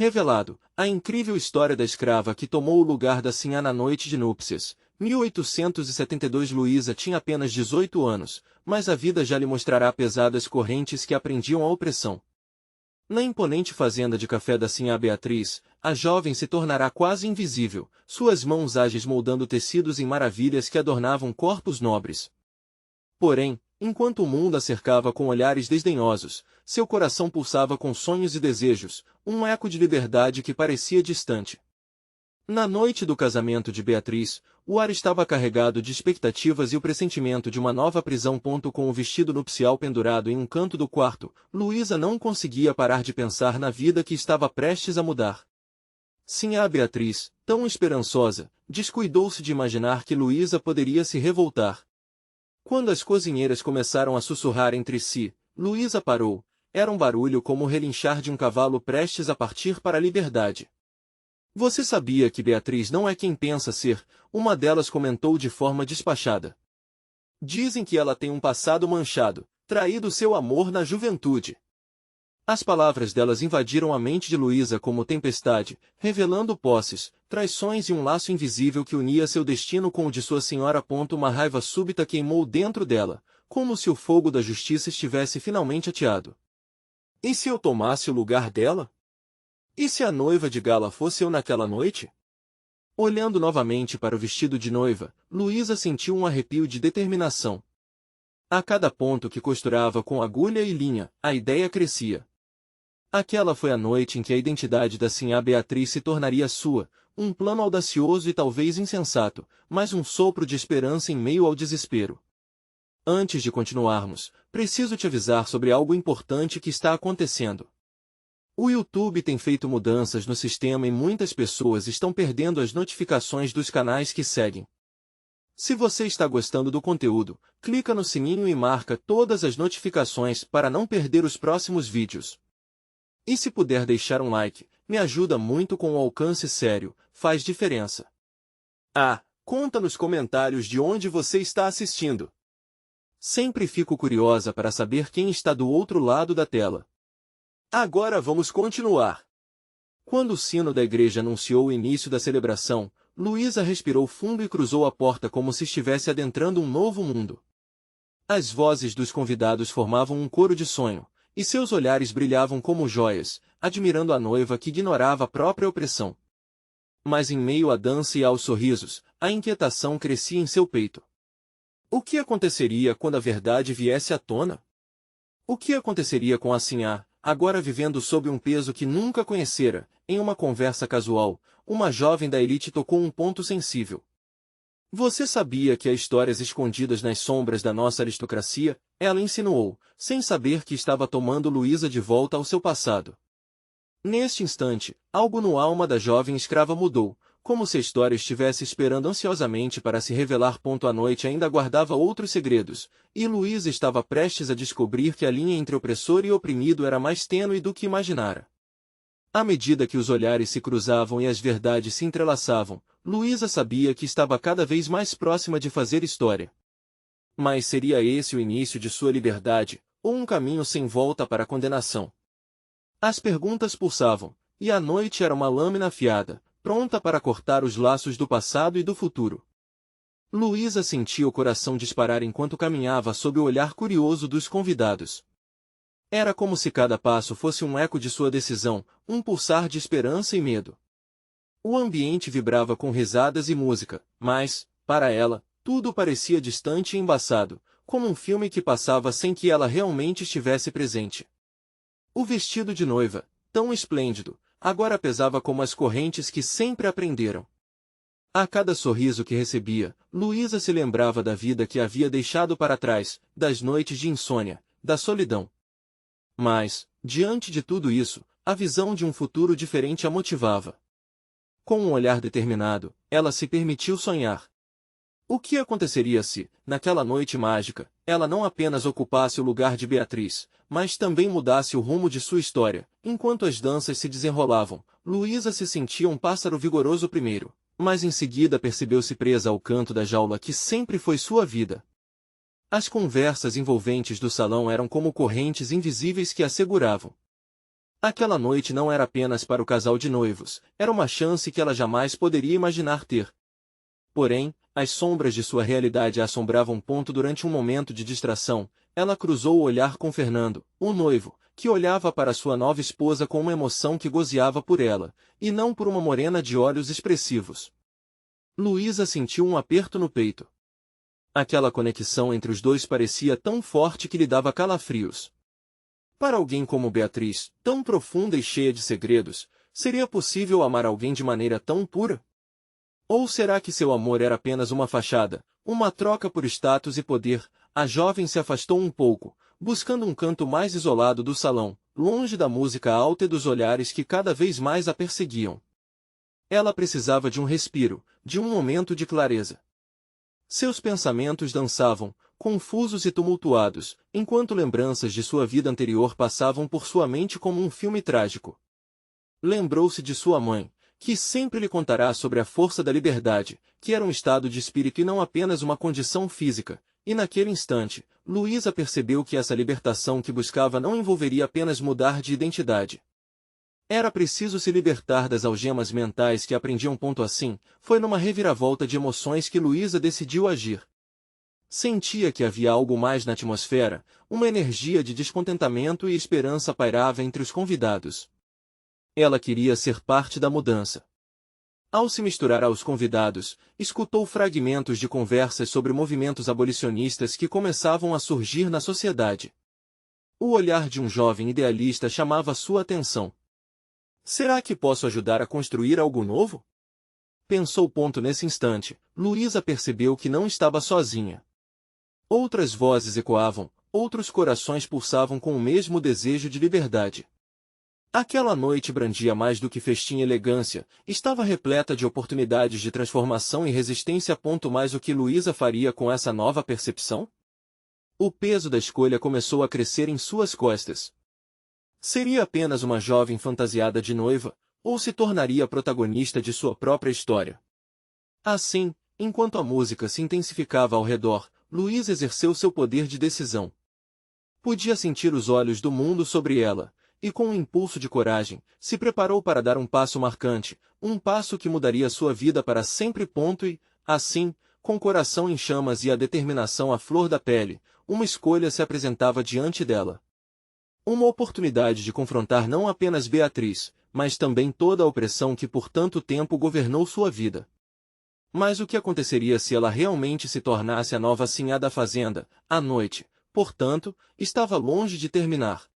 revelado a incrível história da escrava que tomou o lugar da sinhá na noite de núpcias. 1872 Luísa tinha apenas 18 anos, mas a vida já lhe mostrará pesadas correntes que aprendiam a opressão. Na imponente fazenda de café da sinhá Beatriz, a jovem se tornará quase invisível, suas mãos ágeis moldando tecidos em maravilhas que adornavam corpos nobres. Porém, enquanto o mundo a cercava com olhares desdenhosos, seu coração pulsava com sonhos e desejos, um eco de liberdade que parecia distante. Na noite do casamento de Beatriz, o ar estava carregado de expectativas e o pressentimento de uma nova prisão. Com o vestido nupcial pendurado em um canto do quarto, Luísa não conseguia parar de pensar na vida que estava prestes a mudar. Sinhá Beatriz, tão esperançosa, descuidou-se de imaginar que Luísa poderia se revoltar. Quando as cozinheiras começaram a sussurrar entre si, Luísa parou. Era um barulho como o relinchar de um cavalo prestes a partir para a liberdade. Você sabia que Beatriz não é quem pensa ser, uma delas comentou de forma despachada. Dizem que ela tem um passado manchado, traído seu amor na juventude. As palavras delas invadiram a mente de Luísa como tempestade, revelando posses, traições e um laço invisível que unia seu destino com o de sua senhora. Uma raiva súbita queimou dentro dela, como se o fogo da justiça estivesse finalmente ateado. E se eu tomasse o lugar dela? E se a noiva de gala fosse eu naquela noite? Olhando novamente para o vestido de noiva, Luísa sentiu um arrepio de determinação. A cada ponto que costurava com agulha e linha, a ideia crescia. Aquela foi a noite em que a identidade da sinhá Beatriz se tornaria sua, um plano audacioso e talvez insensato, mas um sopro de esperança em meio ao desespero. Antes de continuarmos, preciso te avisar sobre algo importante que está acontecendo. O YouTube tem feito mudanças no sistema e muitas pessoas estão perdendo as notificações dos canais que seguem. Se você está gostando do conteúdo, clica no sininho e marca todas as notificações para não perder os próximos vídeos. E se puder deixar um like, me ajuda muito com o alcance sério, faz diferença. Conta nos comentários de onde você está assistindo. Sempre fico curiosa para saber quem está do outro lado da tela. Agora vamos continuar. Quando o sino da igreja anunciou o início da celebração, Luísa respirou fundo e cruzou a porta como se estivesse adentrando um novo mundo. As vozes dos convidados formavam um coro de sonho, e seus olhares brilhavam como joias, admirando a noiva que ignorava a própria opressão. Mas em meio à dança e aos sorrisos, a inquietação crescia em seu peito. O que aconteceria quando a verdade viesse à tona? O que aconteceria com a sinhá, agora vivendo sob um peso que nunca conhecera? Em uma conversa casual, uma jovem da elite tocou um ponto sensível. Você sabia que há histórias escondidas nas sombras da nossa aristocracia? Ela insinuou, sem saber que estava tomando Luísa de volta ao seu passado. Neste instante, algo no alma da jovem escrava mudou, como se a história estivesse esperando ansiosamente para se revelar. A noite ainda guardava outros segredos, e Luísa estava prestes a descobrir que a linha entre opressor e oprimido era mais tênue do que imaginara. À medida que os olhares se cruzavam e as verdades se entrelaçavam, Luísa sabia que estava cada vez mais próxima de fazer história. Mas seria esse o início de sua liberdade, ou um caminho sem volta para a condenação? As perguntas pulsavam, e a noite era uma lâmina afiada, pronta para cortar os laços do passado e do futuro. Luísa sentia o coração disparar enquanto caminhava sob o olhar curioso dos convidados. Era como se cada passo fosse um eco de sua decisão, um pulsar de esperança e medo. O ambiente vibrava com risadas e música, mas, para ela, tudo parecia distante e embaçado, como um filme que passava sem que ela realmente estivesse presente. O vestido de noiva, tão esplêndido, agora pesava como as correntes que sempre aprenderam. A cada sorriso que recebia, Luísa se lembrava da vida que havia deixado para trás, das noites de insônia, da solidão. Mas, diante de tudo isso, a visão de um futuro diferente a motivava. Com um olhar determinado, ela se permitiu sonhar. O que aconteceria se, naquela noite mágica, ela não apenas ocupasse o lugar de Beatriz, mas também mudasse o rumo de sua história? Enquanto as danças se desenrolavam, Luísa se sentia um pássaro vigoroso primeiro, mas em seguida percebeu-se presa ao canto da jaula que sempre foi sua vida. As conversas envolventes do salão eram como correntes invisíveis que a seguravam. Aquela noite não era apenas para o casal de noivos, era uma chance que ela jamais poderia imaginar ter. Porém, as sombras de sua realidade a assombravam. Durante um momento de distração, ela cruzou o olhar com Fernando, o noivo, que olhava para sua nova esposa com uma emoção que gozeava por ela, e não por uma morena de olhos expressivos. Luísa sentiu um aperto no peito. Aquela conexão entre os dois parecia tão forte que lhe dava calafrios. Para alguém como Beatriz, tão profunda e cheia de segredos, seria possível amar alguém de maneira tão pura? Ou será que seu amor era apenas uma fachada, uma troca por status e poder? A jovem se afastou um pouco, buscando um canto mais isolado do salão, longe da música alta e dos olhares que cada vez mais a perseguiam. Ela precisava de um respiro, de um momento de clareza. Seus pensamentos dançavam, confusos e tumultuados, enquanto lembranças de sua vida anterior passavam por sua mente como um filme trágico. Lembrou-se de sua mãe, que sempre lhe contará sobre a força da liberdade, que era um estado de espírito e não apenas uma condição física, e naquele instante, Luísa percebeu que essa libertação que buscava não envolveria apenas mudar de identidade. Era preciso se libertar das algemas mentais que a prendiam. Assim, foi numa reviravolta de emoções que Luísa decidiu agir. Sentia que havia algo mais na atmosfera, uma energia de descontentamento e esperança pairava entre os convidados. Ela queria ser parte da mudança. Ao se misturar aos convidados, escutou fragmentos de conversas sobre movimentos abolicionistas que começavam a surgir na sociedade. O olhar de um jovem idealista chamava sua atenção. Será que posso ajudar a construir algo novo? Pensou. Nesse instante, Luísa percebeu que não estava sozinha. Outras vozes ecoavam, outros corações pulsavam com o mesmo desejo de liberdade. Aquela noite brandia mais do que festim e elegância, estava repleta de oportunidades de transformação e resistência. Mas o que Luísa faria com essa nova percepção? O peso da escolha começou a crescer em suas costas. Seria apenas uma jovem fantasiada de noiva, ou se tornaria a protagonista de sua própria história? Assim, enquanto a música se intensificava ao redor, Luísa exerceu seu poder de decisão. Podia sentir os olhos do mundo sobre ela, e com um impulso de coragem, se preparou para dar um passo marcante, um passo que mudaria sua vida para sempre. E, assim, com o coração em chamas e a determinação à flor da pele, uma escolha se apresentava diante dela. Uma oportunidade de confrontar não apenas Beatriz, mas também toda a opressão que por tanto tempo governou sua vida. Mas o que aconteceria se ela realmente se tornasse a nova sinhá da fazenda? A noite, portanto, estava longe de terminar.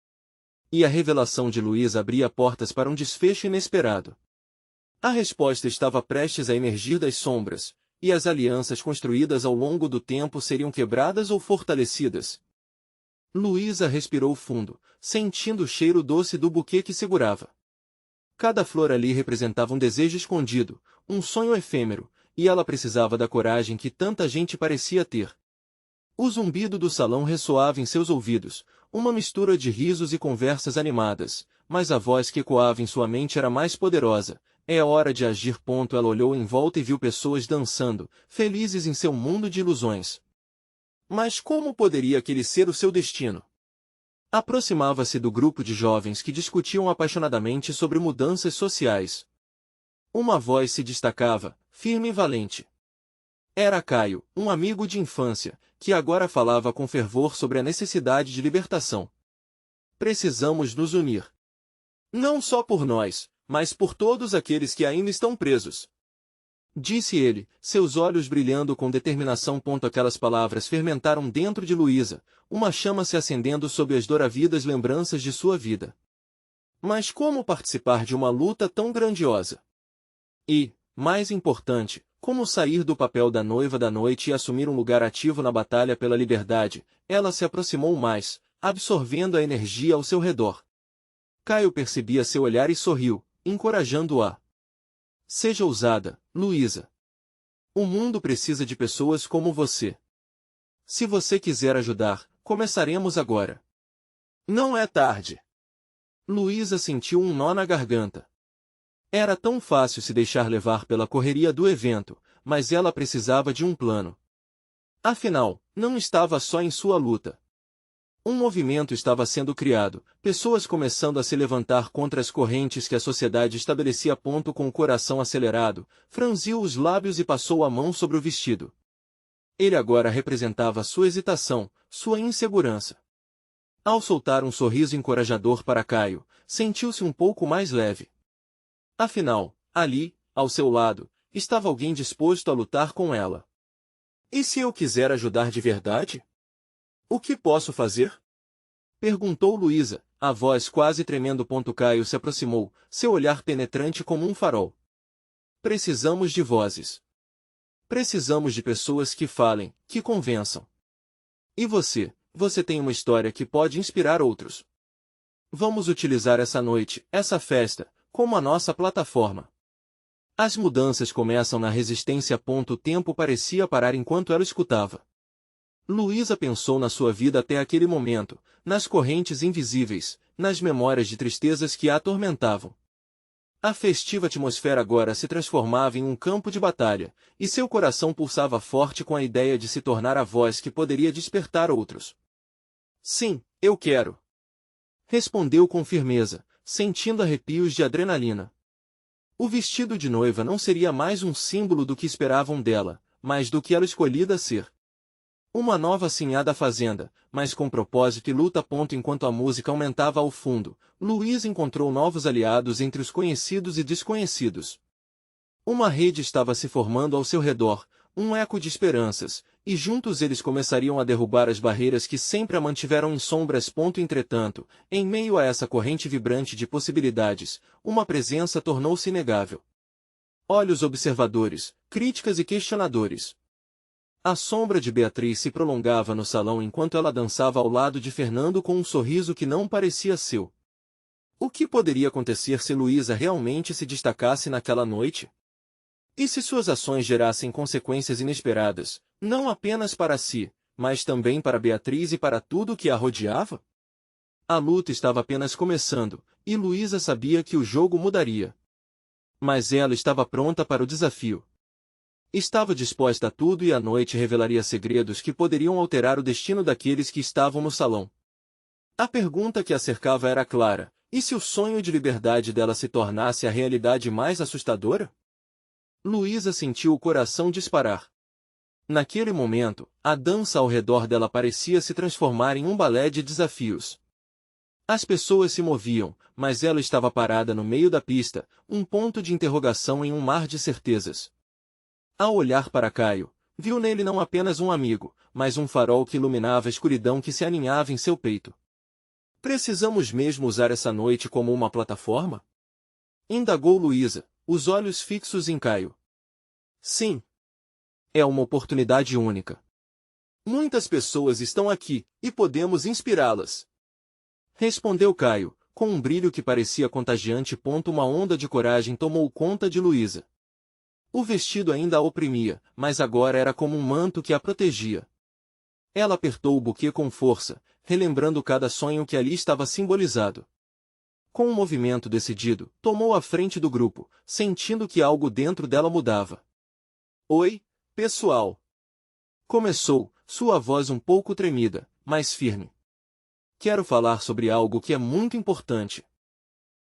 E a revelação de Luísa abria portas para um desfecho inesperado. A resposta estava prestes a emergir das sombras, e as alianças construídas ao longo do tempo seriam quebradas ou fortalecidas. Luísa respirou fundo, sentindo o cheiro doce do buquê que segurava. Cada flor ali representava um desejo escondido, um sonho efêmero, e ela precisava da coragem que tanta gente parecia ter. O zumbido do salão ressoava em seus ouvidos, uma mistura de risos e conversas animadas, mas a voz que ecoava em sua mente era mais poderosa. É hora de agir. Ela olhou em volta e viu pessoas dançando, felizes em seu mundo de ilusões. Mas como poderia aquele ser o seu destino? Aproximava-se do grupo de jovens que discutiam apaixonadamente sobre mudanças sociais. Uma voz se destacava, firme e valente. Era Caio, um amigo de infância, que agora falava com fervor sobre a necessidade de libertação. Precisamos nos unir. Não só por nós, mas por todos aqueles que ainda estão presos. Disse ele, seus olhos brilhando com determinação. Aquelas palavras fermentaram dentro de Luísa, uma chama se acendendo sob as douravidas lembranças de sua vida. Mas como participar de uma luta tão grandiosa? E, mais importante, como sair do papel da noiva da noite e assumir um lugar ativo na batalha pela liberdade? Ela se aproximou mais, absorvendo a energia ao seu redor. Caio percebia seu olhar e sorriu, encorajando-a. Seja ousada, Luísa. O mundo precisa de pessoas como você. Se você quiser ajudar, começaremos agora. Não é tarde. Luísa sentiu um nó na garganta. Era tão fácil se deixar levar pela correria do evento, mas ela precisava de um plano. Afinal, não estava só em sua luta. Um movimento estava sendo criado, pessoas começando a se levantar contra as correntes que a sociedade estabelecia. Com o coração acelerado, franziu os lábios e passou a mão sobre o vestido. Ele agora representava sua hesitação, sua insegurança. Ao soltar um sorriso encorajador para Caio, sentiu-se um pouco mais leve. Afinal, ali, ao seu lado, estava alguém disposto a lutar com ela. E se eu quiser ajudar de verdade? O que posso fazer? Perguntou Luísa, a voz quase tremendo. Caio se aproximou, seu olhar penetrante como um farol. Precisamos de vozes. Precisamos de pessoas que falem, que convençam. E você tem uma história que pode inspirar outros. Vamos utilizar essa noite, essa festa, como a nossa plataforma. As mudanças começam na resistência. O tempo parecia parar enquanto ela escutava. Luísa pensou na sua vida até aquele momento, nas correntes invisíveis, nas memórias de tristezas que a atormentavam. A festiva atmosfera agora se transformava em um campo de batalha, e seu coração pulsava forte com a ideia de se tornar a voz que poderia despertar outros. Sim, eu quero. Respondeu com firmeza, sentindo arrepios de adrenalina. O vestido de noiva não seria mais um símbolo do que esperavam dela, mas do que ela escolhida ser. Uma nova sinhá da fazenda, mas com propósito e luta. Enquanto a música aumentava ao fundo, Luísa encontrou novos aliados entre os conhecidos e desconhecidos. Uma rede estava se formando ao seu redor, um eco de esperanças, e juntos eles começariam a derrubar as barreiras que sempre a mantiveram em sombras. Entretanto, em meio a essa corrente vibrante de possibilidades, uma presença tornou-se inegável. Olhos observadores, críticas e questionadores. A sombra de Beatriz se prolongava no salão enquanto ela dançava ao lado de Fernando com um sorriso que não parecia seu. O que poderia acontecer se Luísa realmente se destacasse naquela noite? E se suas ações gerassem consequências inesperadas, não apenas para si, mas também para Beatriz e para tudo o que a rodeava? A luta estava apenas começando, e Luísa sabia que o jogo mudaria. Mas ela estava pronta para o desafio. Estava disposta a tudo e a noite revelaria segredos que poderiam alterar o destino daqueles que estavam no salão. A pergunta que a cercava era clara: e se o sonho de liberdade dela se tornasse a realidade mais assustadora? Luísa sentiu o coração disparar. Naquele momento, a dança ao redor dela parecia se transformar em um balé de desafios. As pessoas se moviam, mas ela estava parada no meio da pista, um ponto de interrogação em um mar de certezas. Ao olhar para Caio, viu nele não apenas um amigo, mas um farol que iluminava a escuridão que se aninhava em seu peito. Precisamos mesmo usar essa noite como uma plataforma? Indagou Luísa, os olhos fixos em Caio. Sim. É uma oportunidade única. Muitas pessoas estão aqui, e podemos inspirá-las. Respondeu Caio, com um brilho que parecia contagiante. Uma onda de coragem tomou conta de Luísa. O vestido ainda a oprimia, mas agora era como um manto que a protegia. Ela apertou o buquê com força, relembrando cada sonho que ali estava simbolizado. Com um movimento decidido, tomou a frente do grupo, sentindo que algo dentro dela mudava. Oi, pessoal! Começou, sua voz um pouco tremida, mas firme. Quero falar sobre algo que é muito importante.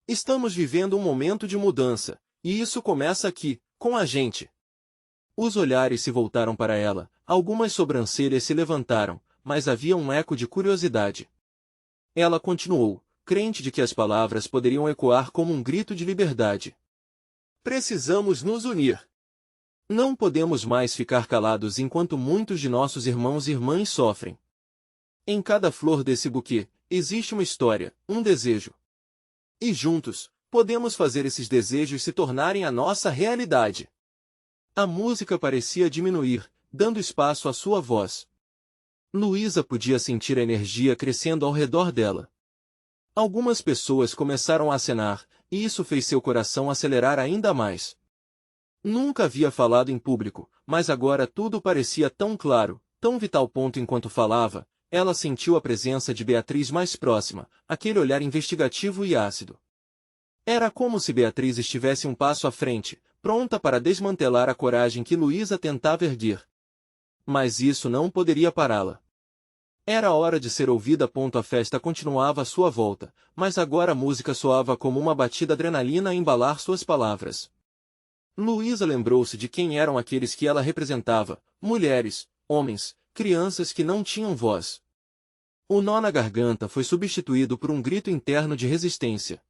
Estamos vivendo um momento de mudança, e isso começa aqui, com a gente. Os olhares se voltaram para ela, algumas sobrancelhas se levantaram, mas havia um eco de curiosidade. Ela continuou, crente de que as palavras poderiam ecoar como um grito de liberdade. Precisamos nos unir. Não podemos mais ficar calados enquanto muitos de nossos irmãos e irmãs sofrem. Em cada flor desse buquê, existe uma história, um desejo. E juntos, podemos fazer esses desejos se tornarem a nossa realidade. A música parecia diminuir, dando espaço à sua voz. Luísa podia sentir a energia crescendo ao redor dela. Algumas pessoas começaram a acenar, e isso fez seu coração acelerar ainda mais. Nunca havia falado em público, mas agora tudo parecia tão claro, tão vital. Enquanto falava, ela sentiu a presença de Beatriz mais próxima, aquele olhar investigativo e ácido. Era como se Beatriz estivesse um passo à frente, pronta para desmantelar a coragem que Luísa tentava erguer. Mas isso não poderia pará-la. Era hora de ser ouvida. A festa continuava à sua volta, mas agora a música soava como uma batida adrenalina a embalar suas palavras. Luísa lembrou-se de quem eram aqueles que ela representava: mulheres, homens, crianças que não tinham voz. O nó na garganta foi substituído por um grito interno de resistência.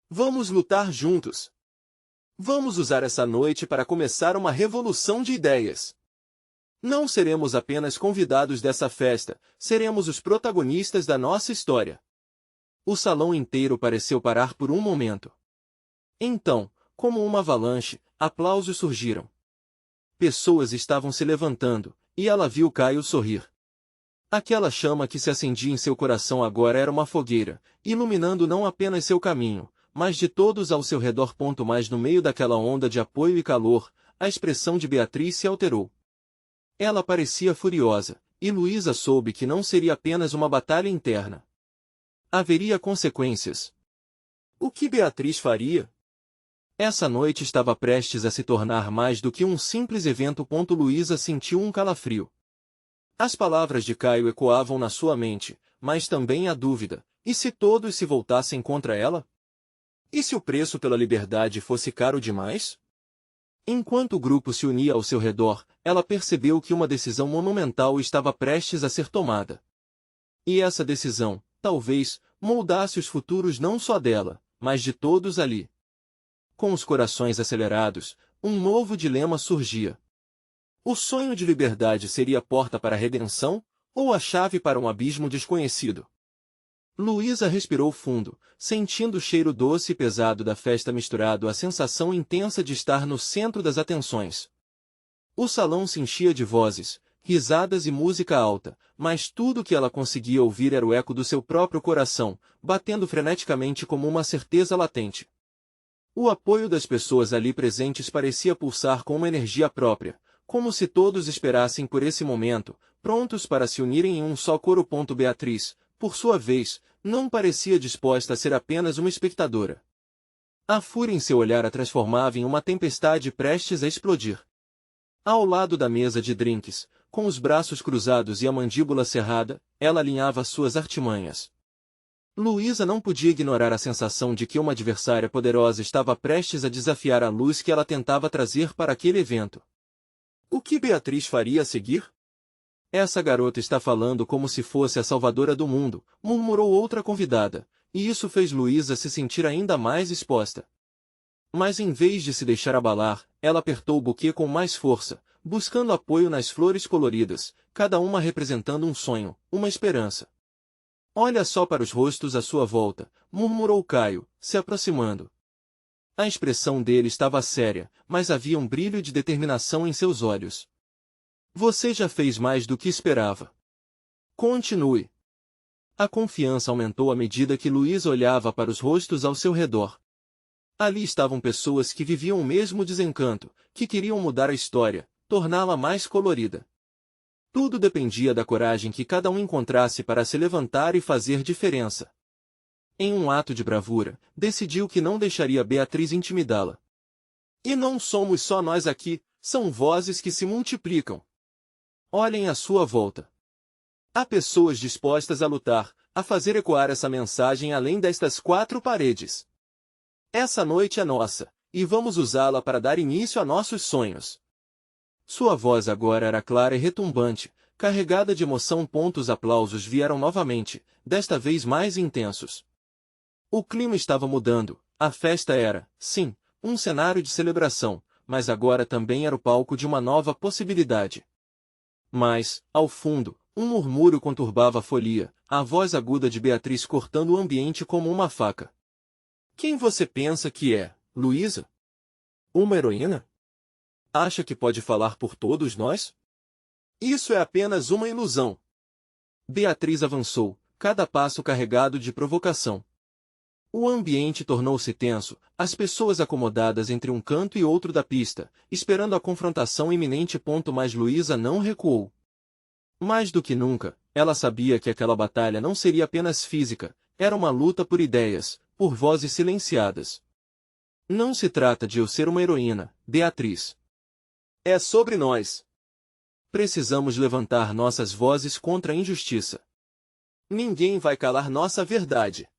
Vamos lutar juntos! Vamos usar essa noite para começar uma revolução de ideias! Não seremos apenas convidados dessa festa, seremos os protagonistas da nossa história. O salão inteiro pareceu parar por um momento. Então, como uma avalanche, aplausos surgiram. Pessoas estavam se levantando, e ela viu Caio sorrir. Aquela chama que se acendia em seu coração agora era uma fogueira, iluminando não apenas seu caminho, mas de todos ao seu redor. Mas no meio daquela onda de apoio e calor, a expressão de Beatriz se alterou. Ela parecia furiosa, e Luísa soube que não seria apenas uma batalha interna. Haveria consequências. O que Beatriz faria? Essa noite estava prestes a se tornar mais do que um simples evento. Luísa sentiu um calafrio. As palavras de Caio ecoavam na sua mente, mas também a dúvida: e se todos se voltassem contra ela? E se o preço pela liberdade fosse caro demais? Enquanto o grupo se unia ao seu redor, ela percebeu que uma decisão monumental estava prestes a ser tomada. E essa decisão, talvez, moldasse os futuros não só dela, mas de todos ali. Com os corações acelerados, um novo dilema surgia. O sonho de liberdade seria a porta para a redenção, ou a chave para um abismo desconhecido? Luísa respirou fundo, sentindo o cheiro doce e pesado da festa misturado à sensação intensa de estar no centro das atenções. O salão se enchia de vozes, risadas e música alta, mas tudo o que ela conseguia ouvir era o eco do seu próprio coração, batendo freneticamente como uma certeza latente. O apoio das pessoas ali presentes parecia pulsar com uma energia própria, como se todos esperassem por esse momento, prontos para se unirem em um só coro. Beatriz, por sua vez, não parecia disposta a ser apenas uma espectadora. A fúria em seu olhar a transformava em uma tempestade prestes a explodir. Ao lado da mesa de drinks, com os braços cruzados e a mandíbula cerrada, ela alinhava suas artimanhas. Luísa não podia ignorar a sensação de que uma adversária poderosa estava prestes a desafiar a luz que ela tentava trazer para aquele evento. O que Beatriz faria a seguir? Essa garota está falando como se fosse a salvadora do mundo, murmurou outra convidada, e isso fez Luísa se sentir ainda mais exposta. Mas em vez de se deixar abalar, ela apertou o buquê com mais força, buscando apoio nas flores coloridas, cada uma representando um sonho, uma esperança. Olha só para os rostos à sua volta, murmurou Caio, se aproximando. A expressão dele estava séria, mas havia um brilho de determinação em seus olhos. Você já fez mais do que esperava. Continue. A confiança aumentou à medida que Luísa olhava para os rostos ao seu redor. Ali estavam pessoas que viviam o mesmo desencanto, que queriam mudar a história, torná-la mais colorida. Tudo dependia da coragem que cada um encontrasse para se levantar e fazer diferença. Em um ato de bravura, decidiu que não deixaria Beatriz intimidá-la. E não somos só nós aqui, são vozes que se multiplicam. Olhem à sua volta. Há pessoas dispostas a lutar, a fazer ecoar essa mensagem além destas quatro paredes. Essa noite é nossa, e vamos usá-la para dar início a nossos sonhos. Sua voz agora era clara e retumbante, carregada de emoção. Os aplausos vieram novamente, desta vez mais intensos. O clima estava mudando, a festa era, sim, um cenário de celebração, mas agora também era o palco de uma nova possibilidade. Mas, ao fundo, um murmúrio conturbava a folia, a voz aguda de Beatriz cortando o ambiente como uma faca. Quem você pensa que é, Luísa? Uma heroína? Acha que pode falar por todos nós? Isso é apenas uma ilusão. Beatriz avançou, cada passo carregado de provocação. O ambiente tornou-se tenso, as pessoas acomodadas entre um canto e outro da pista, esperando a confrontação iminente. Mas Luísa não recuou. Mais do que nunca, ela sabia que aquela batalha não seria apenas física, era uma luta por ideias, por vozes silenciadas. Não se trata de eu ser uma heroína, Beatriz. É sobre nós. Precisamos levantar nossas vozes contra a injustiça. Ninguém vai calar nossa verdade.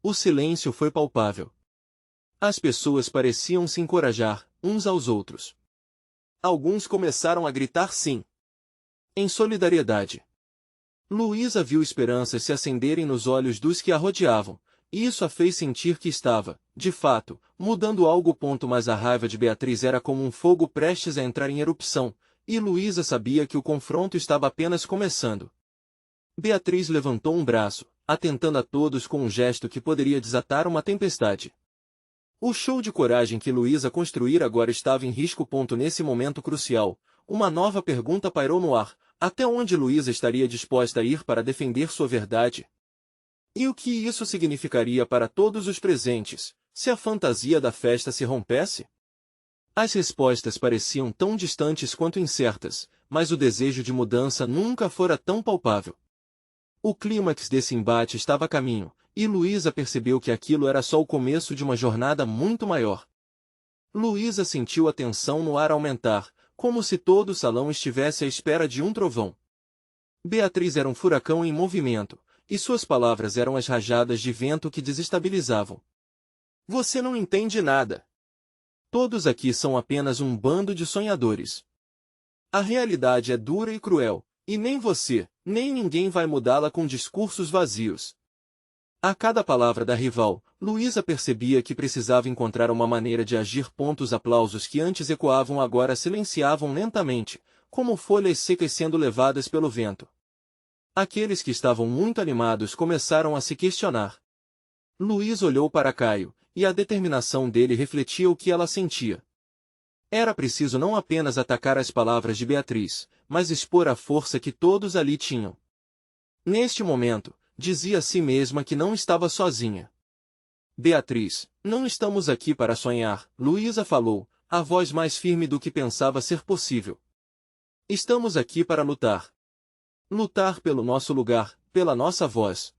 O silêncio foi palpável. As pessoas pareciam se encorajar, uns aos outros. Alguns começaram a gritar sim. Em solidariedade. Luísa viu esperanças se acenderem nos olhos dos que a rodeavam, e isso a fez sentir que estava, de fato, mudando algo. Mas a raiva de Beatriz era como um fogo prestes a entrar em erupção, e Luísa sabia que o confronto estava apenas começando. Beatriz levantou um braço, atentando a todos com um gesto que poderia desatar uma tempestade. O show de coragem que Luísa construíra agora estava em risco. Nesse momento crucial, uma nova pergunta pairou no ar: até onde Luísa estaria disposta a ir para defender sua verdade? E o que isso significaria para todos os presentes, se a fantasia da festa se rompesse? As respostas pareciam tão distantes quanto incertas, mas o desejo de mudança nunca fora tão palpável. O clímax desse embate estava a caminho, e Luísa percebeu que aquilo era só o começo de uma jornada muito maior. Luísa sentiu a tensão no ar aumentar, como se todo o salão estivesse à espera de um trovão. Beatriz era um furacão em movimento, e suas palavras eram as rajadas de vento que desestabilizavam. Você não entende nada. Todos aqui são apenas um bando de sonhadores. A realidade é dura e cruel, e nem você, nem ninguém vai mudá-la com discursos vazios. A cada palavra da rival, Luísa percebia que precisava encontrar uma maneira de agir. Os aplausos que antes ecoavam agora silenciavam lentamente, como folhas secas sendo levadas pelo vento. Aqueles que estavam muito animados começaram a se questionar. Luísa olhou para Caio, e a determinação dele refletia o que ela sentia. Era preciso não apenas atacar as palavras de Beatriz, mas expor a força que todos ali tinham. Neste momento, dizia a si mesma que não estava sozinha. Beatriz, não estamos aqui para sonhar, Luísa falou, a voz mais firme do que pensava ser possível. Estamos aqui para lutar. Lutar pelo nosso lugar, pela nossa voz.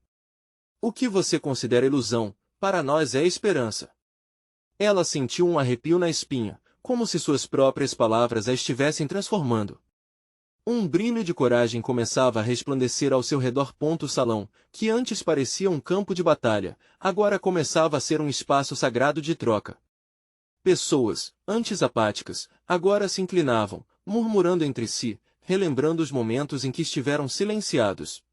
O que você considera ilusão, para nós é esperança. Ela sentiu um arrepio na espinha, como se suas próprias palavras a estivessem transformando. Um brilho de coragem começava a resplandecer ao seu redor. O salão, que antes parecia um campo de batalha, agora começava a ser um espaço sagrado de troca. Pessoas, antes apáticas, agora se inclinavam, murmurando entre si, relembrando os momentos em que estiveram silenciados.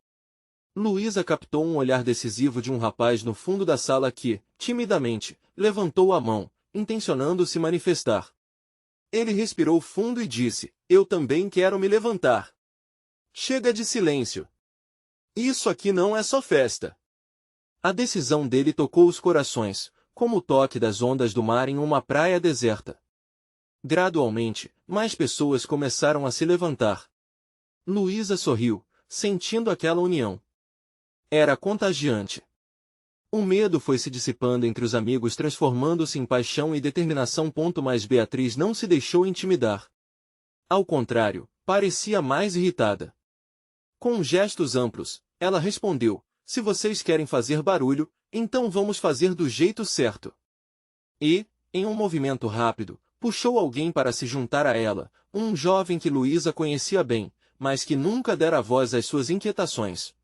Luísa captou um olhar decisivo de um rapaz no fundo da sala que, timidamente, levantou a mão, intencionando se manifestar. Ele respirou fundo e disse: eu também quero me levantar. Chega de silêncio. Isso aqui não é só festa. A decisão dele tocou os corações, como o toque das ondas do mar em uma praia deserta. Gradualmente, mais pessoas começaram a se levantar. Luísa sorriu, sentindo aquela união. Era contagiante. O medo foi se dissipando entre os amigos, transformando-se em paixão e determinação. Mas Beatriz não se deixou intimidar. Ao contrário, parecia mais irritada. Com gestos amplos, ela respondeu: se vocês querem fazer barulho, então vamos fazer do jeito certo. E, em um movimento rápido, puxou alguém para se juntar a ela, um jovem que Luísa conhecia bem, mas que nunca dera voz às suas inquietações.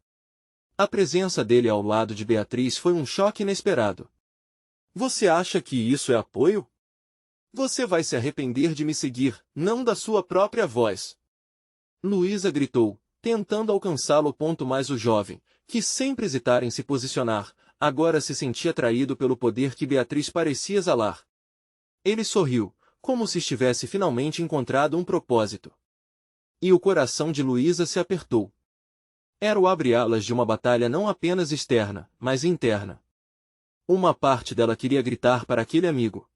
A presença dele ao lado de Beatriz foi um choque inesperado. Você acha que isso é apoio? Você vai se arrepender de me seguir, não da sua própria voz. Luísa gritou, tentando alcançá-lo. Mas o jovem, que sempre hesitara em se posicionar, agora se sentia atraído pelo poder que Beatriz parecia exalar. Ele sorriu, como se estivesse finalmente encontrado um propósito. E o coração de Luísa se apertou. Era o abre-alas de uma batalha não apenas externa, mas interna. Uma parte dela queria gritar para aquele amigo.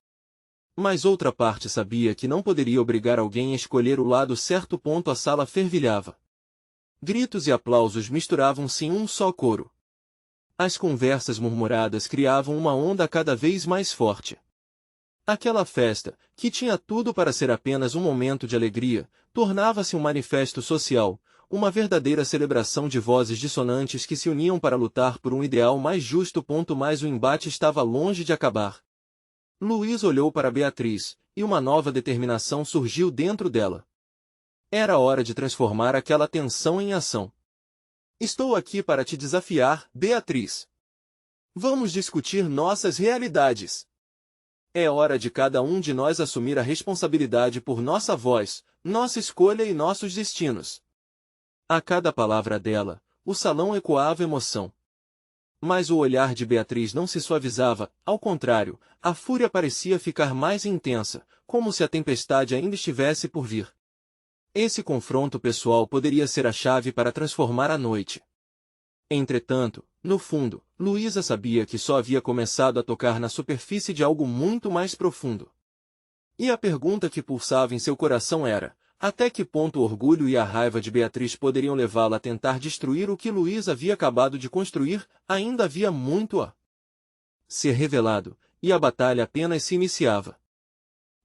Mas outra parte sabia que não poderia obrigar alguém a escolher o lado certo. A sala fervilhava. Gritos e aplausos misturavam-se em um só coro. As conversas murmuradas criavam uma onda cada vez mais forte. Aquela festa, que tinha tudo para ser apenas um momento de alegria, tornava-se um manifesto social, uma verdadeira celebração de vozes dissonantes que se uniam para lutar por um ideal mais justo. Mas o embate estava longe de acabar. Luísa olhou para Beatriz, e uma nova determinação surgiu dentro dela. Era hora de transformar aquela tensão em ação. Estou aqui para te desafiar, Beatriz. Vamos discutir nossas realidades. É hora de cada um de nós assumir a responsabilidade por nossa voz, nossa escolha e nossos destinos. A cada palavra dela, o salão ecoava emoção. Mas o olhar de Beatriz não se suavizava, ao contrário, a fúria parecia ficar mais intensa, como se a tempestade ainda estivesse por vir. Esse confronto pessoal poderia ser a chave para transformar a noite. Entretanto, no fundo, Luísa sabia que só havia começado a tocar na superfície de algo muito mais profundo. E a pergunta que pulsava em seu coração era: até que ponto o orgulho e a raiva de Beatriz poderiam levá-la a tentar destruir o que Luísa havia acabado de construir? Ainda havia muito a ser revelado, e a batalha apenas se iniciava.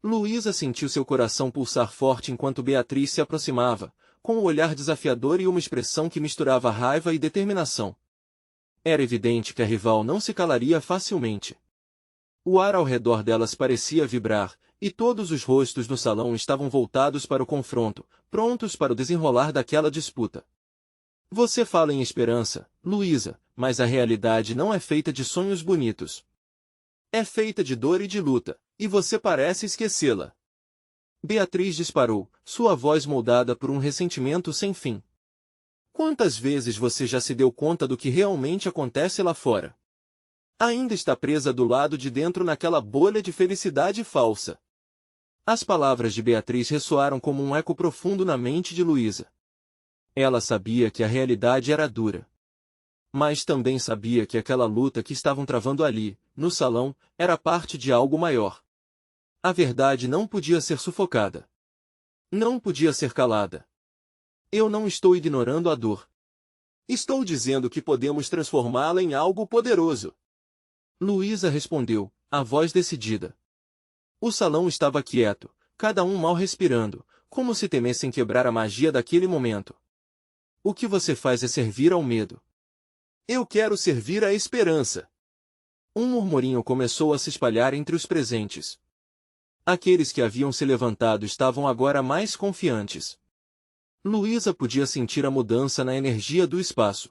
Luísa sentiu seu coração pulsar forte enquanto Beatriz se aproximava, com um olhar desafiador e uma expressão que misturava raiva e determinação. Era evidente que a rival não se calaria facilmente. O ar ao redor delas parecia vibrar, e todos os rostos no salão estavam voltados para o confronto, prontos para o desenrolar daquela disputa. Você fala em esperança, Luísa, mas a realidade não é feita de sonhos bonitos. É feita de dor e de luta, e você parece esquecê-la. Beatriz disparou, sua voz moldada por um ressentimento sem fim. Quantas vezes você já se deu conta do que realmente acontece lá fora? Ainda está presa do lado de dentro naquela bolha de felicidade falsa. As palavras de Beatriz ressoaram como um eco profundo na mente de Luísa. Ela sabia que a realidade era dura. Mas também sabia que aquela luta que estavam travando ali, no salão, era parte de algo maior. A verdade não podia ser sufocada. Não podia ser calada. Eu não estou ignorando a dor. Estou dizendo que podemos transformá-la em algo poderoso. Luísa respondeu, a voz decidida. O salão estava quieto, cada um mal respirando, como se temessem quebrar a magia daquele momento. O que você faz é servir ao medo. Eu quero servir à esperança. Um murmurinho começou a se espalhar entre os presentes. Aqueles que haviam se levantado estavam agora mais confiantes. Luísa podia sentir a mudança na energia do espaço.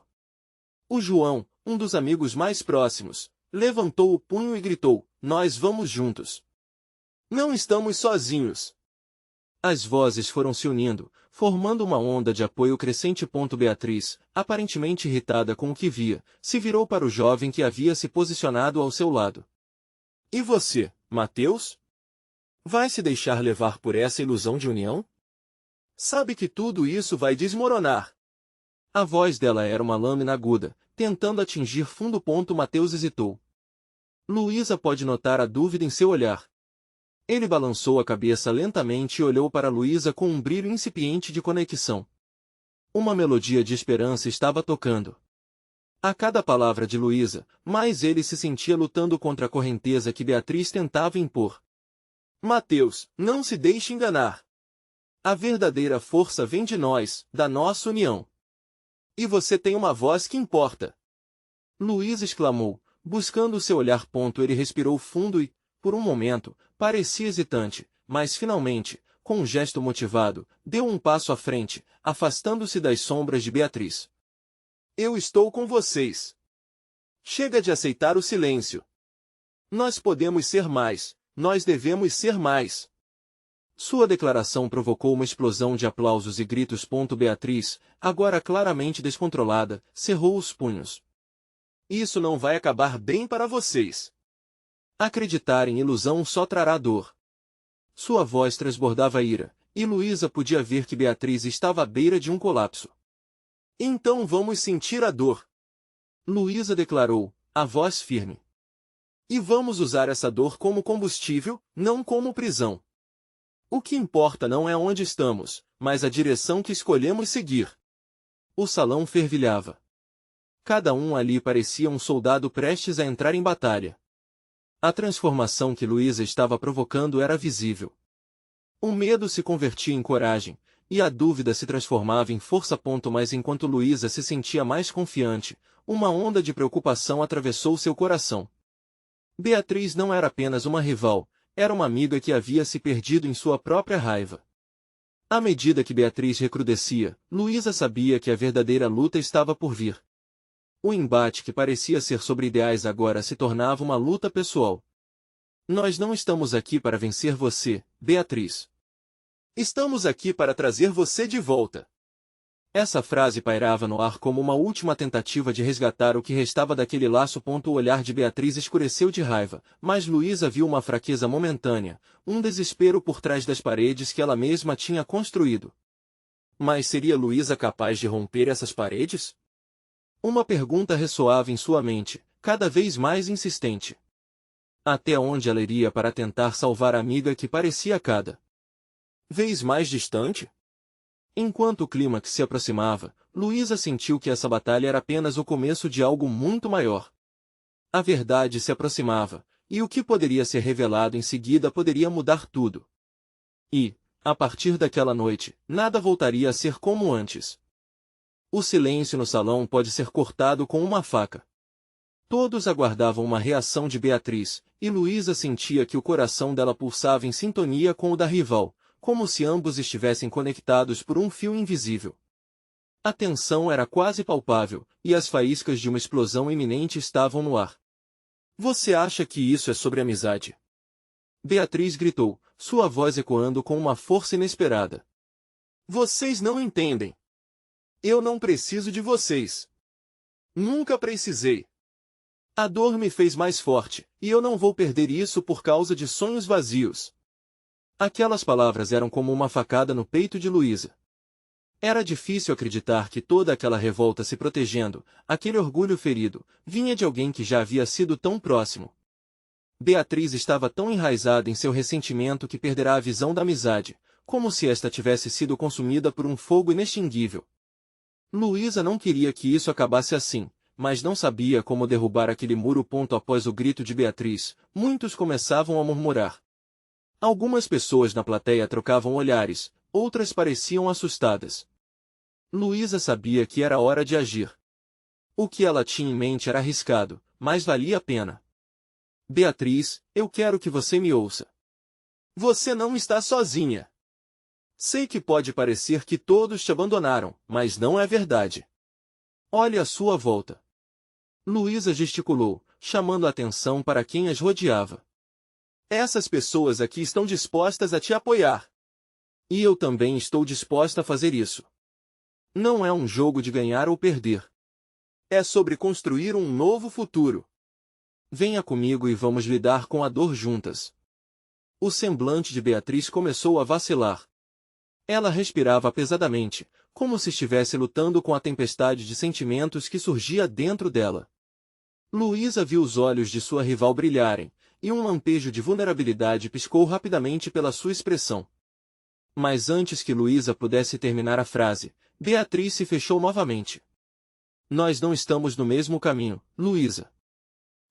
O João, um dos amigos mais próximos, levantou o punho e gritou, nós vamos juntos. Não estamos sozinhos. As vozes foram se unindo, formando uma onda de apoio crescente. Beatriz, aparentemente irritada com o que via, se virou para o jovem que havia se posicionado ao seu lado. E você, Mateus? Vai se deixar levar por essa ilusão de união? Sabe que tudo isso vai desmoronar. A voz dela era uma lâmina aguda, tentando atingir fundo. Mateus hesitou. Luísa pode notar a dúvida em seu olhar. Ele balançou a cabeça lentamente e olhou para Luísa com um brilho incipiente de conexão. Uma melodia de esperança estava tocando. A cada palavra de Luísa, mais ele se sentia lutando contra a correnteza que Beatriz tentava impor. Mateus, não se deixe enganar. A verdadeira força vem de nós, da nossa união. E você tem uma voz que importa. Luísa exclamou, buscando seu olhar. Ele respirou fundo e, por um momento, parecia hesitante, mas finalmente, com um gesto motivado, deu um passo à frente, afastando-se das sombras de Beatriz. Eu estou com vocês. Chega de aceitar o silêncio. Nós podemos ser mais, nós devemos ser mais. Sua declaração provocou uma explosão de aplausos e gritos. Beatriz, agora claramente descontrolada, cerrou os punhos. Isso não vai acabar bem para vocês. Acreditar em ilusão só trará dor. Sua voz transbordava ira, e Luísa podia ver que Beatriz estava à beira de um colapso. Então vamos sentir a dor. Luísa declarou, a voz firme. E vamos usar essa dor como combustível, não como prisão. O que importa não é onde estamos, mas a direção que escolhemos seguir. O salão fervilhava. Cada um ali parecia um soldado prestes a entrar em batalha. A transformação que Luísa estava provocando era visível. O medo se convertia em coragem, e a dúvida se transformava em força. Mas enquanto Luísa se sentia mais confiante, uma onda de preocupação atravessou seu coração. Beatriz não era apenas uma rival, era uma amiga que havia se perdido em sua própria raiva. À medida que Beatriz recrudescia, Luísa sabia que a verdadeira luta estava por vir. O embate que parecia ser sobre ideais agora se tornava uma luta pessoal. Nós não estamos aqui para vencer você, Beatriz. Estamos aqui para trazer você de volta. Essa frase pairava no ar como uma última tentativa de resgatar o que restava daquele laço. O olhar de Beatriz escureceu de raiva, mas Luísa viu uma fraqueza momentânea, um desespero por trás das paredes que ela mesma tinha construído. Mas seria Luísa capaz de romper essas paredes? Uma pergunta ressoava em sua mente, cada vez mais insistente. Até onde ela iria para tentar salvar a amiga que parecia cada vez mais distante? Enquanto o clímax se aproximava, Luísa sentiu que essa batalha era apenas o começo de algo muito maior. A verdade se aproximava, e o que poderia ser revelado em seguida poderia mudar tudo. E, a partir daquela noite, nada voltaria a ser como antes. O silêncio no salão pode ser cortado com uma faca. Todos aguardavam uma reação de Beatriz, e Luísa sentia que o coração dela pulsava em sintonia com o da rival, como se ambos estivessem conectados por um fio invisível. A tensão era quase palpável, e as faíscas de uma explosão iminente estavam no ar. Você acha que isso é sobre amizade? Beatriz gritou, sua voz ecoando com uma força inesperada. Vocês não entendem. Eu não preciso de vocês. Nunca precisei. A dor me fez mais forte, e eu não vou perder isso por causa de sonhos vazios. Aquelas palavras eram como uma facada no peito de Luísa. Era difícil acreditar que toda aquela revolta se protegendo, aquele orgulho ferido, vinha de alguém que já havia sido tão próximo. Beatriz estava tão enraizada em seu ressentimento que perderá a visão da amizade, como se esta tivesse sido consumida por um fogo inextinguível. Luísa não queria que isso acabasse assim, mas não sabia como derrubar aquele muro. Após o grito de Beatriz, muitos começavam a murmurar. Algumas pessoas na plateia trocavam olhares, outras pareciam assustadas. Luísa sabia que era hora de agir. O que ela tinha em mente era arriscado, mas valia a pena. Beatriz, eu quero que você me ouça. Você não está sozinha. Sei que pode parecer que todos te abandonaram, mas não é verdade. Olhe à sua volta. Luísa gesticulou, chamando a atenção para quem as rodeava. Essas pessoas aqui estão dispostas a te apoiar. E eu também estou disposta a fazer isso. Não é um jogo de ganhar ou perder. É sobre construir um novo futuro. Venha comigo e vamos lidar com a dor juntas. O semblante de Beatriz começou a vacilar. Ela respirava pesadamente, como se estivesse lutando com a tempestade de sentimentos que surgia dentro dela. Luísa viu os olhos de sua rival brilharem, e um lampejo de vulnerabilidade piscou rapidamente pela sua expressão. Mas antes que Luísa pudesse terminar a frase, Beatriz se fechou novamente. Nós não estamos no mesmo caminho, Luísa.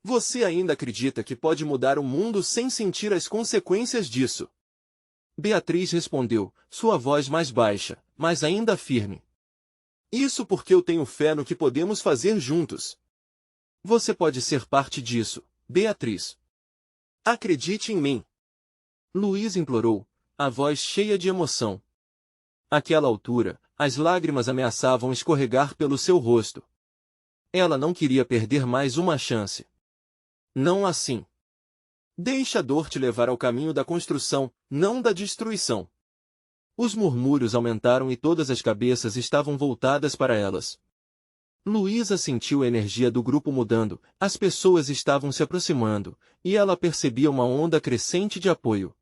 Você ainda acredita que pode mudar o mundo sem sentir as consequências disso? Beatriz respondeu, sua voz mais baixa, mas ainda firme. Isso porque eu tenho fé no que podemos fazer juntos. Você pode ser parte disso, Beatriz. Acredite em mim. Luísa implorou, a voz cheia de emoção. Àquela altura, as lágrimas ameaçavam escorregar pelo seu rosto. Ela não queria perder mais uma chance. Não assim. Deixa a dor te levar ao caminho da construção, não da destruição. Os murmúrios aumentaram e todas as cabeças estavam voltadas para elas. Luísa sentiu a energia do grupo mudando, as pessoas estavam se aproximando, e ela percebia uma onda crescente de apoio.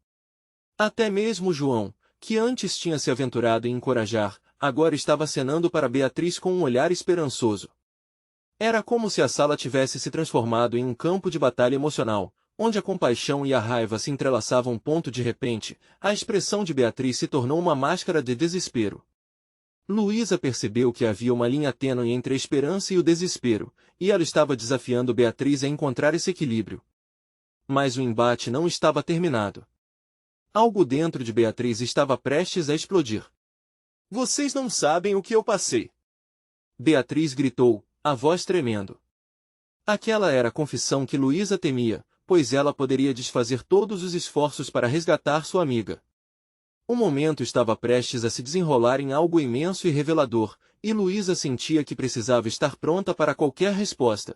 Até mesmo João, que antes tinha se aventurado em encorajar, agora estava acenando para Beatriz com um olhar esperançoso. Era como se a sala tivesse se transformado em um campo de batalha emocional, onde a compaixão e a raiva se entrelaçavam. De repente, a expressão de Beatriz se tornou uma máscara de desespero. Luísa percebeu que havia uma linha tênue entre a esperança e o desespero, e ela estava desafiando Beatriz a encontrar esse equilíbrio. Mas o embate não estava terminado. Algo dentro de Beatriz estava prestes a explodir. Vocês não sabem o que eu passei. Beatriz gritou, a voz tremendo. Aquela era a confissão que Luísa temia, pois ela poderia desfazer todos os esforços para resgatar sua amiga. O momento estava prestes a se desenrolar em algo imenso e revelador, e Luísa sentia que precisava estar pronta para qualquer resposta.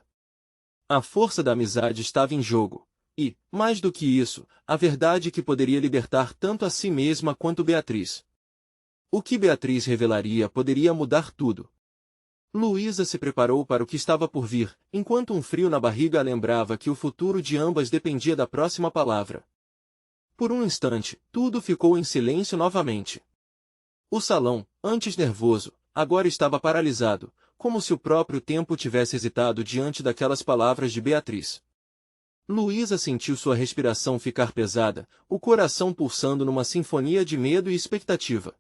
A força da amizade estava em jogo, e, mais do que isso, a verdade que poderia libertar tanto a si mesma quanto Beatriz. O que Beatriz revelaria poderia mudar tudo. Luísa se preparou para o que estava por vir, enquanto um frio na barriga a lembrava que o futuro de ambas dependia da próxima palavra. Por um instante, tudo ficou em silêncio novamente. O salão, antes nervoso, agora estava paralisado, como se o próprio tempo tivesse hesitado diante daquelas palavras de Beatriz. Luísa sentiu sua respiração ficar pesada, o coração pulsando numa sinfonia de medo e expectativa.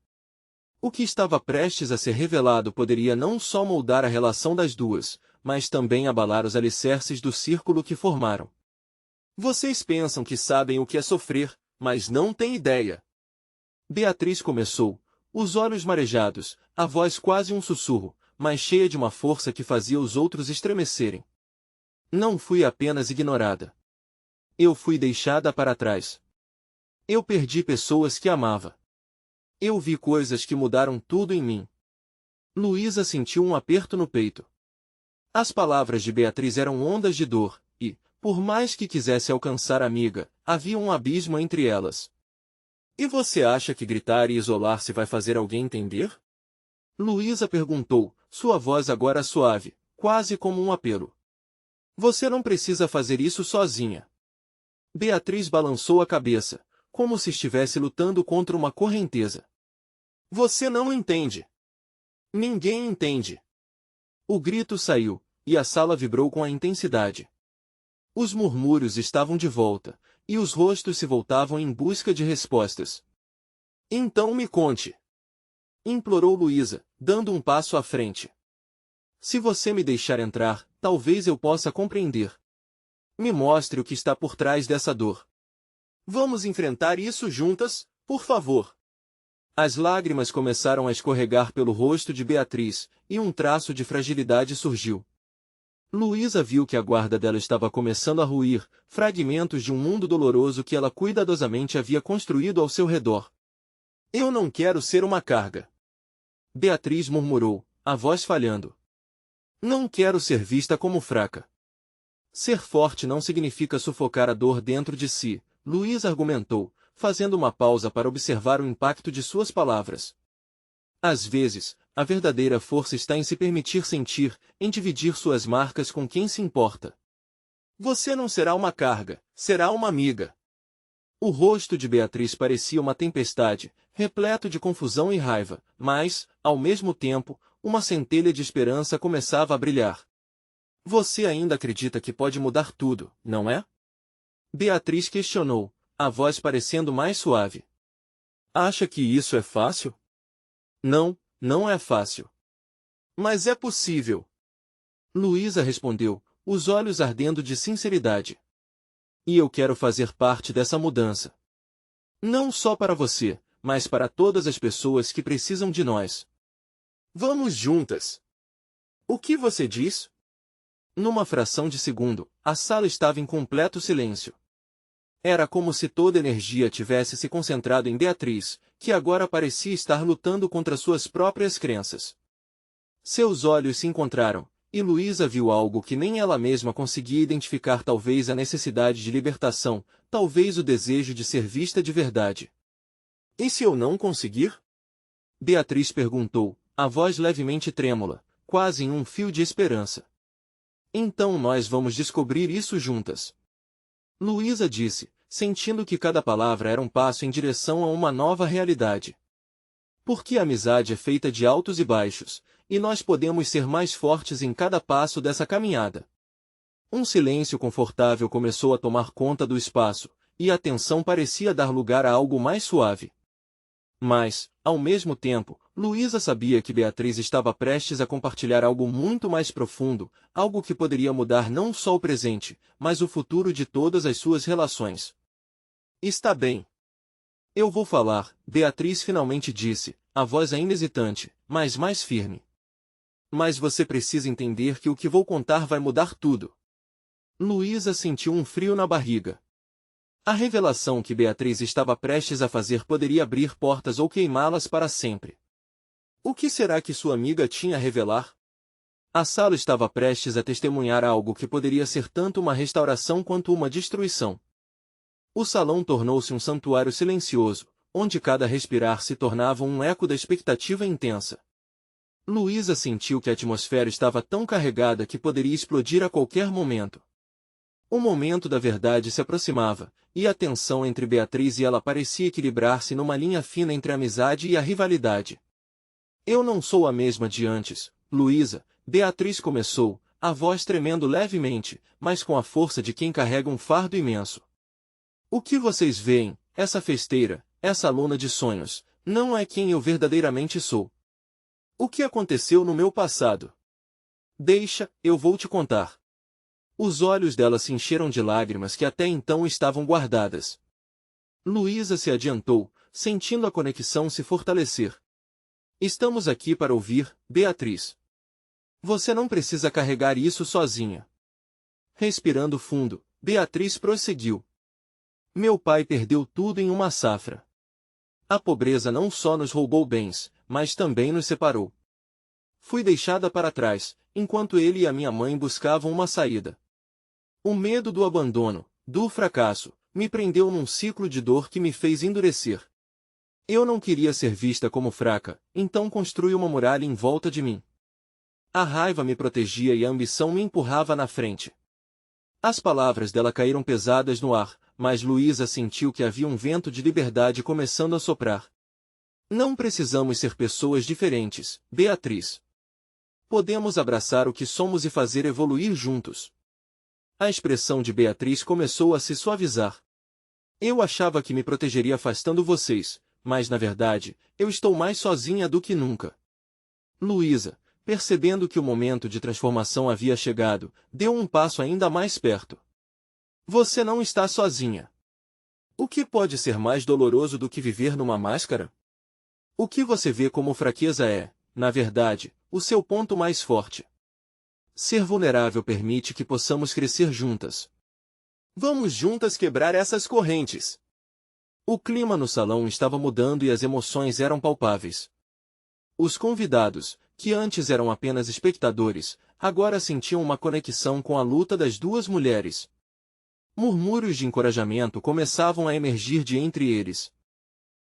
O que estava prestes a ser revelado poderia não só moldar a relação das duas, mas também abalar os alicerces do círculo que formaram. Vocês pensam que sabem o que é sofrer, mas não têm ideia. Beatriz começou, os olhos marejados, a voz quase um sussurro, mas cheia de uma força que fazia os outros estremecerem. Não fui apenas ignorada. Eu fui deixada para trás. Eu perdi pessoas que amava. Eu vi coisas que mudaram tudo em mim. Luísa sentiu um aperto no peito. As palavras de Beatriz eram ondas de dor, e, por mais que quisesse alcançar a amiga, havia um abismo entre elas. E você acha que gritar e isolar-se vai fazer alguém entender? Luísa perguntou, sua voz agora suave, quase como um apelo. Você não precisa fazer isso sozinha. Beatriz balançou a cabeça, como se estivesse lutando contra uma correnteza. Você não entende. Ninguém entende. O grito saiu, e a sala vibrou com a intensidade. Os murmúrios estavam de volta, e os rostos se voltavam em busca de respostas. Então me conte. Implorou Luísa, dando um passo à frente. Se você me deixar entrar, talvez eu possa compreender. Me mostre o que está por trás dessa dor. Vamos enfrentar isso juntas, por favor. As lágrimas começaram a escorregar pelo rosto de Beatriz, e um traço de fragilidade surgiu. Luísa viu que a guarda dela estava começando a ruir, fragmentos de um mundo doloroso que ela cuidadosamente havia construído ao seu redor. Eu não quero ser uma carga. Beatriz murmurou, a voz falhando. Não quero ser vista como fraca. Ser forte não significa sufocar a dor dentro de si, Luísa argumentou, fazendo uma pausa para observar o impacto de suas palavras. Às vezes, a verdadeira força está em se permitir sentir, em dividir suas marcas com quem se importa. Você não será uma carga, será uma amiga. O rosto de Beatriz parecia uma tempestade, repleto de confusão e raiva, mas, ao mesmo tempo, uma centelha de esperança começava a brilhar. Você ainda acredita que pode mudar tudo, não é? Beatriz questionou, a voz parecendo mais suave. Acha que isso é fácil? Não, não é fácil. Mas é possível. Luísa respondeu, os olhos ardendo de sinceridade. E eu quero fazer parte dessa mudança. Não só para você, mas para todas as pessoas que precisam de nós. Vamos juntas. O que você diz? Numa fração de segundo, a sala estava em completo silêncio. Era como se toda a energia tivesse se concentrado em Beatriz, que agora parecia estar lutando contra suas próprias crenças. Seus olhos se encontraram, e Luísa viu algo que nem ela mesma conseguia identificar, talvez a necessidade de libertação, talvez o desejo de ser vista de verdade. E se eu não conseguir? Beatriz perguntou, a voz levemente trêmula, quase em um fio de esperança. Então nós vamos descobrir isso juntas. Luísa disse, sentindo que cada palavra era um passo em direção a uma nova realidade. Porque a amizade é feita de altos e baixos, e nós podemos ser mais fortes em cada passo dessa caminhada. Um silêncio confortável começou a tomar conta do espaço, e a tensão parecia dar lugar a algo mais suave. Mas, ao mesmo tempo, Luísa sabia que Beatriz estava prestes a compartilhar algo muito mais profundo, algo que poderia mudar não só o presente, mas o futuro de todas as suas relações. Está bem. Eu vou falar, Beatriz finalmente disse, a voz ainda hesitante, mas mais firme. Mas você precisa entender que o que vou contar vai mudar tudo. Luísa sentiu um frio na barriga. A revelação que Beatriz estava prestes a fazer poderia abrir portas ou queimá-las para sempre. O que será que sua amiga tinha a revelar? A sala estava prestes a testemunhar algo que poderia ser tanto uma restauração quanto uma destruição. O salão tornou-se um santuário silencioso, onde cada respirar se tornava um eco da expectativa intensa. Luísa sentiu que a atmosfera estava tão carregada que poderia explodir a qualquer momento. O momento da verdade se aproximava, e a tensão entre Beatriz e ela parecia equilibrar-se numa linha fina entre a amizade e a rivalidade. Eu não sou a mesma de antes, Luísa, Beatriz começou, a voz tremendo levemente, mas com a força de quem carrega um fardo imenso. O que vocês veem, essa festeira, essa aluna de sonhos, não é quem eu verdadeiramente sou. O que aconteceu no meu passado? Deixa, eu vou te contar. Os olhos dela se encheram de lágrimas que até então estavam guardadas. Luísa se adiantou, sentindo a conexão se fortalecer. Estamos aqui para ouvir, Beatriz. Você não precisa carregar isso sozinha. Respirando fundo, Beatriz prosseguiu. Meu pai perdeu tudo em uma safra. A pobreza não só nos roubou bens, mas também nos separou. Fui deixada para trás, enquanto ele e a minha mãe buscavam uma saída. O medo do abandono, do fracasso, me prendeu num ciclo de dor que me fez endurecer. Eu não queria ser vista como fraca, então construí uma muralha em volta de mim. A raiva me protegia e a ambição me empurrava na frente. As palavras dela caíram pesadas no ar, mas Luísa sentiu que havia um vento de liberdade começando a soprar. Não precisamos ser pessoas diferentes, Beatriz. Podemos abraçar o que somos e fazer evoluir juntos. A expressão de Beatriz começou a se suavizar. Eu achava que me protegeria afastando vocês, mas na verdade, eu estou mais sozinha do que nunca. Luísa, percebendo que o momento de transformação havia chegado, deu um passo ainda mais perto. Você não está sozinha. O que pode ser mais doloroso do que viver numa máscara? O que você vê como fraqueza é, na verdade, o seu ponto mais forte. Ser vulnerável permite que possamos crescer juntas. Vamos juntas quebrar essas correntes. O clima no salão estava mudando e as emoções eram palpáveis. Os convidados, que antes eram apenas espectadores, agora sentiam uma conexão com a luta das duas mulheres. Murmúrios de encorajamento começavam a emergir de entre eles.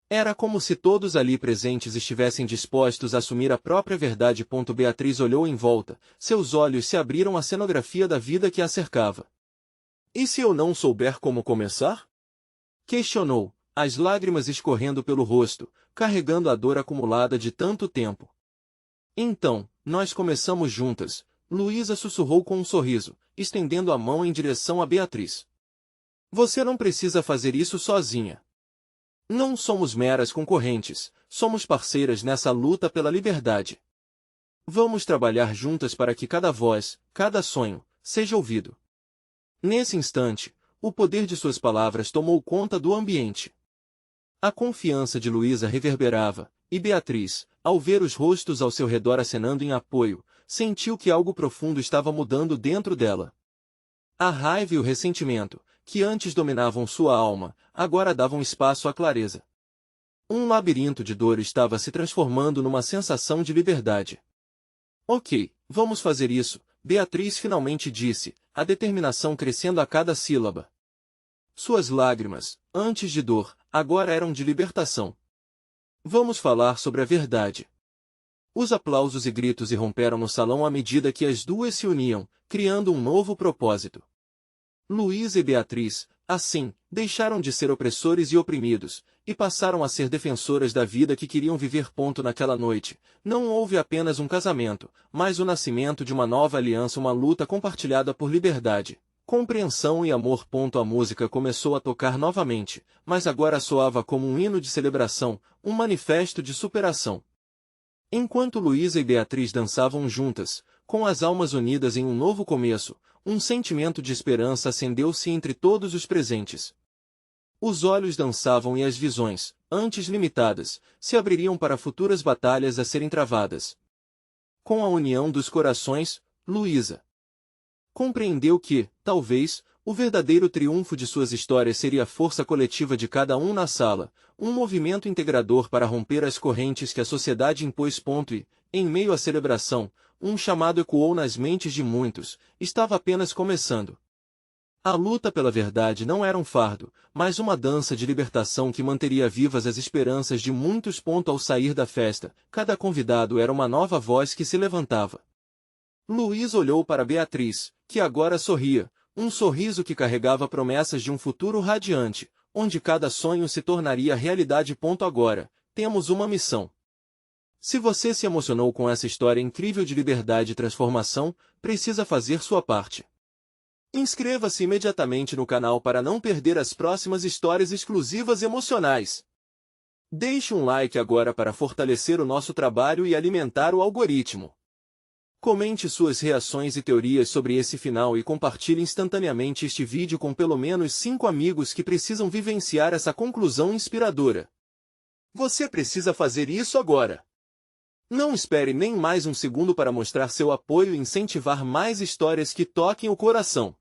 Era como se todos ali presentes estivessem dispostos a assumir a própria verdade. Beatriz olhou em volta, seus olhos se abriram à cenografia da vida que a cercava. E se eu não souber como começar? Questionou, as lágrimas escorrendo pelo rosto, carregando a dor acumulada de tanto tempo. Então, nós começamos juntas, Luísa sussurrou com um sorriso, estendendo a mão em direção a Beatriz. Você não precisa fazer isso sozinha. Não somos meras concorrentes, somos parceiras nessa luta pela liberdade. Vamos trabalhar juntas para que cada voz, cada sonho, seja ouvido. Nesse instante, o poder de suas palavras tomou conta do ambiente. A confiança de Luísa reverberava, e Beatriz, ao ver os rostos ao seu redor acenando em apoio, sentiu que algo profundo estava mudando dentro dela. A raiva e o ressentimento, que antes dominavam sua alma, agora davam espaço à clareza. Um labirinto de dor estava se transformando numa sensação de liberdade. Ok, vamos fazer isso, Beatriz finalmente disse, a determinação crescendo a cada sílaba. Suas lágrimas, antes de dor, agora eram de libertação. Vamos falar sobre a verdade. Os aplausos e gritos irromperam no salão à medida que as duas se uniam, criando um novo propósito. Luísa e Beatriz, assim, deixaram de ser opressores e oprimidos, e passaram a ser defensoras da vida que queriam viver. Naquela noite, não houve apenas um casamento, mas o nascimento de uma nova aliança, uma luta compartilhada por liberdade, compreensão e amor. A música começou a tocar novamente, mas agora soava como um hino de celebração, um manifesto de superação. Enquanto Luísa e Beatriz dançavam juntas, com as almas unidas em um novo começo, um sentimento de esperança acendeu-se entre todos os presentes. Os olhos dançavam e as visões, antes limitadas, se abririam para futuras batalhas a serem travadas. Com a união dos corações, Luísa compreendeu que, talvez, O verdadeiro triunfo de suas histórias seria a força coletiva de cada um na sala, um movimento integrador para romper as correntes que a sociedade impôs. E, em meio à celebração, um chamado ecoou nas mentes de muitos: estava apenas começando. A luta pela verdade não era um fardo, mas uma dança de libertação que manteria vivas as esperanças de muitos. Ao sair da festa, cada convidado era uma nova voz que se levantava. Luiz olhou para Beatriz, que agora sorria, um sorriso que carregava promessas de um futuro radiante, onde cada sonho se tornaria realidade. Agora, temos uma missão. Se você se emocionou com essa história incrível de liberdade e transformação, precisa fazer sua parte. Inscreva-se imediatamente no canal para não perder as próximas histórias exclusivas e emocionais. Deixe um like agora para fortalecer o nosso trabalho e alimentar o algoritmo. Comente suas reações e teorias sobre esse final e compartilhe instantaneamente este vídeo com pelo menos 5 amigos que precisam vivenciar essa conclusão inspiradora. Você precisa fazer isso agora. Não espere nem mais um segundo para mostrar seu apoio e incentivar mais histórias que toquem o coração.